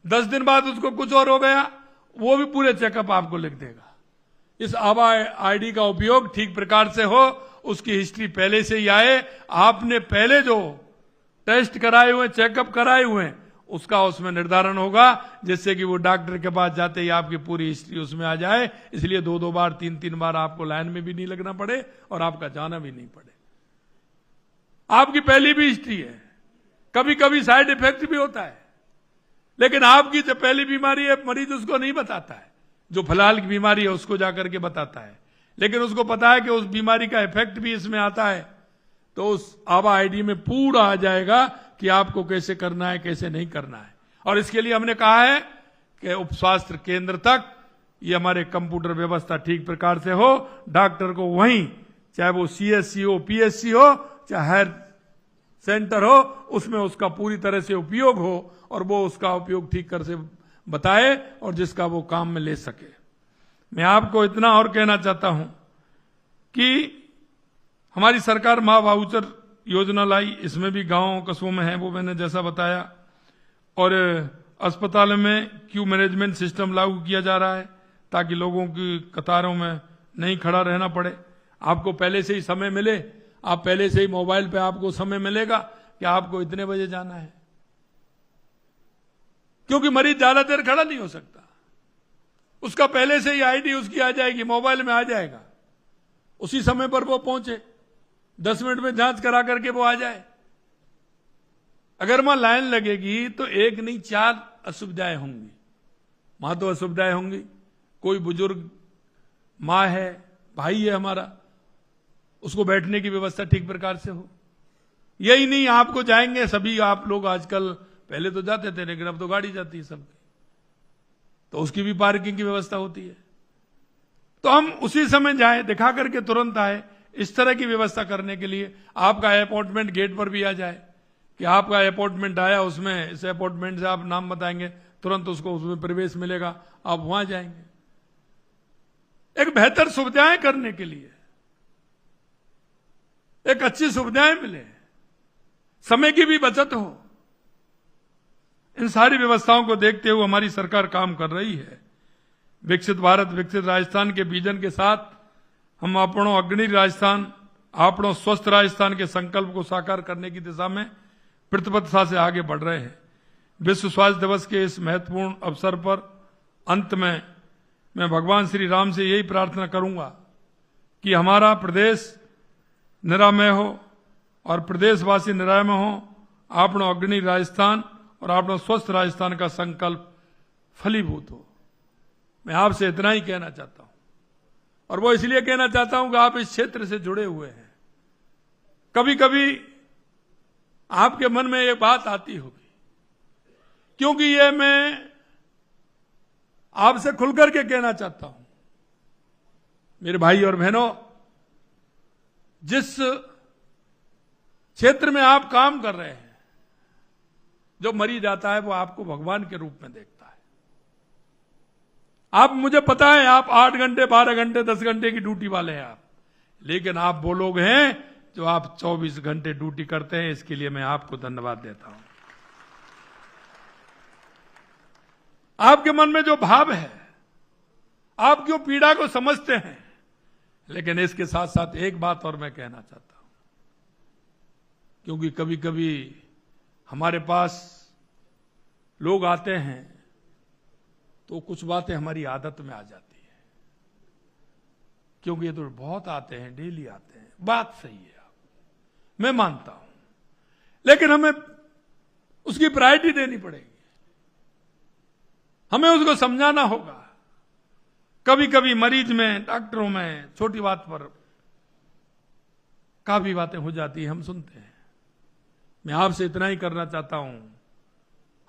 10 दिन बाद उसको कुछ और हो गया, वो भी पूरे चेकअप आपको लिख देगा। इस आभा आईडी का उपयोग ठीक प्रकार से हो, उसकी हिस्ट्री पहले से ही आए, आपने पहले जो टेस्ट कराए हुए, चेकअप कराए हुए हैं, उसका उसमें निर्धारण होगा, जिससे कि वो डॉक्टर के पास जाते ही आपकी पूरी हिस्ट्री उसमें आ जाए। इसलिए 2-2 बार 3-3 बार आपको लाइन में भी नहीं लगना पड़े और आपका जाना भी नहीं पड़े। आपकी पहली भी हिस्ट्री है, कभी कभी साइड इफेक्ट भी होता है, लेकिन आपकी जो पहली बीमारी है मरीज उसको नहीं बताता है, जो फिलहाल की बीमारी है उसको जाकर के बताता है, लेकिन उसको पता है कि उस बीमारी का इफेक्ट भी इसमें आता है। तो उस आभा आईडी में पूरा आ जाएगा कि आपको कैसे करना है, कैसे नहीं करना है। और इसके लिए हमने कहा है कि उप स्वास्थ्य केंद्र तक ये हमारे कंप्यूटर व्यवस्था ठीक प्रकार से हो, डॉक्टर को वहीं, चाहे वो सीएससी हो, पीएससी हो, चाहे हेल्थ सेंटर हो, उसमें उसका पूरी तरह से उपयोग हो और वो उसका उपयोग ठीक कर से बताए और जिसका वो काम में ले सके। मैं आपको इतना और कहना चाहता हूं कि हमारी सरकार मां वाउचर योजना लाई, इसमें भी गांव कस्बों में है, वो मैंने जैसा बताया, और अस्पताल में क्यू मैनेजमेंट सिस्टम लागू किया जा रहा है ताकि लोगों की कतारों में नहीं खड़ा रहना पड़े। आपको पहले से ही समय मिले, आप पहले से ही मोबाइल पे आपको समय मिलेगा कि आपको इतने बजे जाना है, क्योंकि मरीज ज्यादा देर खड़ा नहीं हो सकता। उसका पहले से ही आईडी उसकी आ जाएगी, मोबाइल में आ जाएगा, उसी समय पर वो पहुंचे, 10 मिनट में जांच करा करके वो आ जाए। अगर वहां लाइन लगेगी तो एक नहीं 4 असुविधाएं होंगी। वहां तो असुविधाएं होंगी, कोई बुजुर्ग मां है, भाई है हमारा, उसको बैठने की व्यवस्था ठीक प्रकार से हो। यही नहीं आपको जाएंगे सभी आप लोग, आजकल पहले तो जाते थे लेकिन अब तो गाड़ी जाती है सबकी, तो उसकी भी पार्किंग की व्यवस्था होती है। तो हम उसी समय जाएं, दिखा करके तुरंत आए, इस तरह की व्यवस्था करने के लिए आपका अपॉइंटमेंट गेट पर भी आ जाए कि आपका अपॉइंटमेंट आया, उसमें इस अपॉइंटमेंट से आप नाम बताएंगे, तुरंत उसको उसमें प्रवेश मिलेगा, आप वहां जाएंगे। एक बेहतर सुविधाएं करने के लिए, एक अच्छी सुविधाएं मिले, समय की भी बचत हो, इन सारी व्यवस्थाओं को देखते हुए हमारी सरकार काम कर रही है। विकसित भारत विकसित राजस्थान के विजन के साथ हम अपनों अग्रणी राजस्थान, अपनों स्वस्थ राजस्थान के संकल्प को साकार करने की दिशा में प्रतिबद्धता से आगे बढ़ रहे हैं। विश्व स्वास्थ्य दिवस के इस महत्वपूर्ण अवसर पर अंत में मैं भगवान श्री राम से यही प्रार्थना करूंगा कि हमारा प्रदेश निरामय हो और प्रदेशवासी निरामय हो, अपनों अग्रणी राजस्थान और अपनों स्वस्थ राजस्थान का संकल्प फलीभूत हो। मैं आपसे इतना ही कहना चाहता हूं, और वो इसलिए कहना चाहता हूं कि आप इस क्षेत्र से जुड़े हुए हैं। कभी कभी आपके मन में ये बात आती होगी, क्योंकि ये मैं आपसे खुलकर के कहना चाहता हूं, मेरे भाई और बहनों, जिस क्षेत्र में आप काम कर रहे हैं, जो मरीज आता है वो आपको भगवान के रूप में देखता है। आप, मुझे पता है आप 8 घंटे 12 घंटे 10 घंटे की ड्यूटी वाले हैं आप, लेकिन आप वो लोग हैं जो आप 24 घंटे ड्यूटी करते हैं। इसके लिए मैं आपको धन्यवाद देता हूं। आपके मन में जो भाव है, आप क्यों पीड़ा को समझते हैं, लेकिन इसके साथ साथ एक बात और मैं कहना चाहता हूं, क्योंकि कभी कभी हमारे पास लोग आते हैं तो कुछ बातें हमारी आदत में आ जाती है, क्योंकि ये तो बहुत आते हैं, डेली आते हैं, बात सही है, मैं मानता हूं, लेकिन हमें उसकी प्रायोरिटी देनी पड़ेगी, हमें उसको समझाना होगा। कभी कभी मरीज में, डॉक्टरों में छोटी बात पर काफी बातें हो जाती है, हम सुनते हैं। मैं आपसे इतना ही करना चाहता हूं,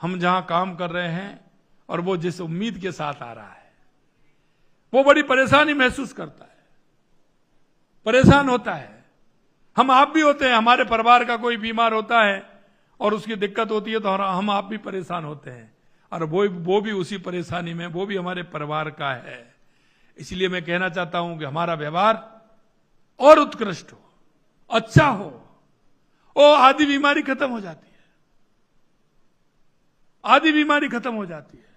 हम जहां काम कर रहे हैं और वो जिस उम्मीद के साथ आ रहा है, वो बड़ी परेशानी महसूस करता है, परेशान होता है। हम आप भी होते हैं, हमारे परिवार का कोई बीमार होता है और उसकी दिक्कत होती है तो हम आप भी परेशान होते हैं, और वो भी उसी परेशानी में, वो भी हमारे परिवार का है। इसलिए मैं कहना चाहता हूं कि हमारा व्यवहार और उत्कृष्ट हो, अच्छा हो, वो आधी बीमारी खत्म हो जाती है। आधी बीमारी खत्म हो जाती है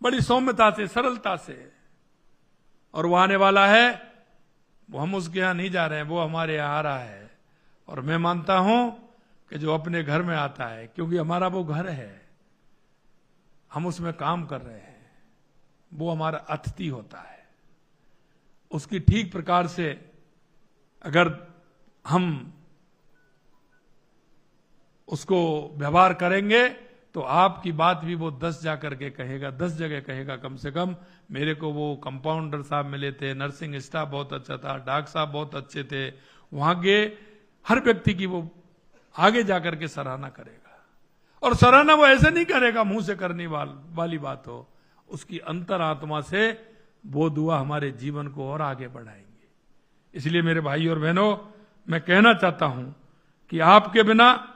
बड़ी सौम्यता से, सरलता से। और वो आने वाला है, वो हम उसके यहां नहीं जा रहे हैं, वो हमारे यहां आ रहा है। और मैं मानता हूं कि जो अपने घर में आता है, क्योंकि हमारा वो घर है, हम उसमें काम कर रहे हैं, वो हमारा अतिथि होता है। उसकी ठीक प्रकार से अगर हम उसको व्यवहार करेंगे तो आपकी बात भी वो 10 जाकर के कहेगा, 10 जगह कहेगा कम से कम। मेरे को वो कंपाउंडर साहब मिले थे, नर्सिंग स्टाफ बहुत अच्छा था, डॉक्टर साहब बहुत अच्छे थे, वहां के हर व्यक्ति की वो आगे जाकर के सराहना करेगा। और सराहना वो ऐसे नहीं करेगा मुंह से करने वाली बात हो, उसकी अंतरात्मा से वो दुआ हमारे जीवन को और आगे बढ़ाएंगे। इसलिए मेरे भाई और बहनों, मैं कहना चाहता हूं कि आपके बिना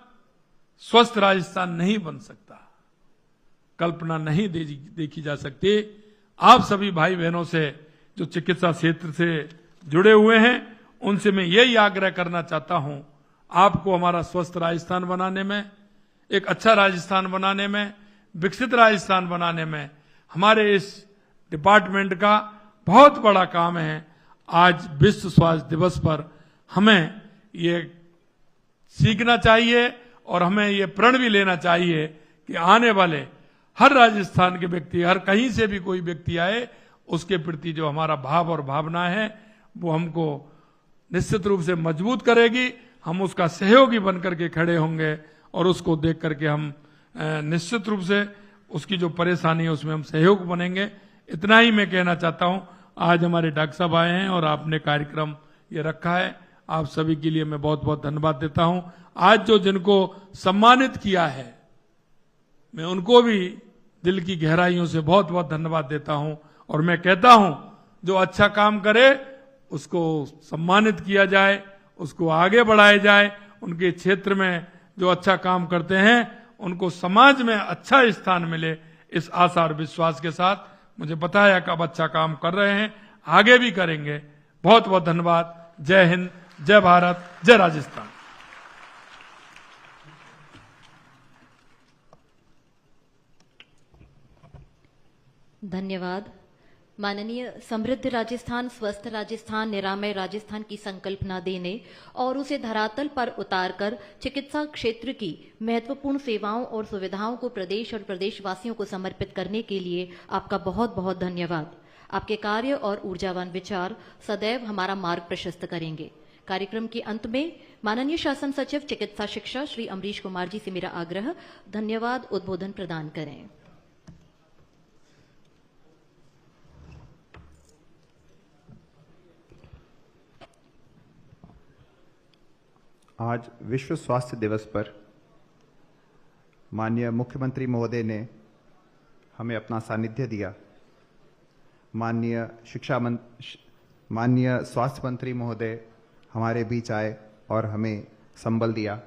स्वस्थ राजस्थान नहीं बन सकता, कल्पना नहीं देखी जा सकती। आप सभी भाई बहनों से जो चिकित्सा क्षेत्र से जुड़े हुए हैं, उनसे मैं यही आग्रह करना चाहता हूं, आपको हमारा स्वस्थ राजस्थान बनाने में, एक अच्छा राजस्थान बनाने में, विकसित राजस्थान बनाने में हमारे इस डिपार्टमेंट का बहुत बड़ा काम है। आज विश्व स्वास्थ्य दिवस पर हमें ये सीखना चाहिए और हमें ये प्रण भी लेना चाहिए कि आने वाले हर राजस्थान के व्यक्ति, हर कहीं से भी कोई व्यक्ति आए, उसके प्रति जो हमारा भाव और भावना है वो हमको निश्चित रूप से मजबूत करेगी। हम उसका सहयोगी बनकर के खड़े होंगे और उसको देख करके हम निश्चित रूप से उसकी जो परेशानी है उसमें हम सहयोग बनेंगे। इतना ही मैं कहना चाहता हूं। आज हमारे डॉक्टर साहब आए हैं और आपने कार्यक्रम ये रखा है, आप सभी के लिए मैं बहुत बहुत धन्यवाद देता हूं। आज जो जिनको सम्मानित किया है, मैं उनको भी दिल की गहराइयों से बहुत बहुत धन्यवाद देता हूं। और मैं कहता हूं, जो अच्छा काम करे उसको सम्मानित किया जाए, उसको आगे बढ़ाया जाए। उनके क्षेत्र में जो अच्छा काम करते हैं उनको समाज में अच्छा स्थान मिले, इस आशा और विश्वास के साथ मुझे पता है कि आप अच्छा काम कर रहे हैं, आगे भी करेंगे। बहुत बहुत धन्यवाद। जय हिंद, जय भारत, जय राजस्थान। धन्यवाद। माननीय समृद्ध राजस्थान, स्वस्थ राजस्थान, निरामय राजस्थान की संकल्पना देने और उसे धरातल पर उतारकर चिकित्सा क्षेत्र की महत्वपूर्ण सेवाओं और सुविधाओं को प्रदेश और प्रदेशवासियों को समर्पित करने के लिए आपका बहुत बहुत धन्यवाद। आपके कार्य और ऊर्जावान विचार सदैव हमारा मार्ग प्रशस्त करेंगे। कार्यक्रम के अंत में माननीय शासन सचिव चिकित्सा शिक्षा श्री अमरीश कुमार जी से मेरा आग्रह, धन्यवाद उद्बोधन प्रदान करें। आज विश्व स्वास्थ्य दिवस पर माननीय मुख्यमंत्री महोदय ने हमें अपना सानिध्य दिया। माननीय स्वास्थ्य मंत्री महोदय हमारे बीच आए और हमें संबल दिया।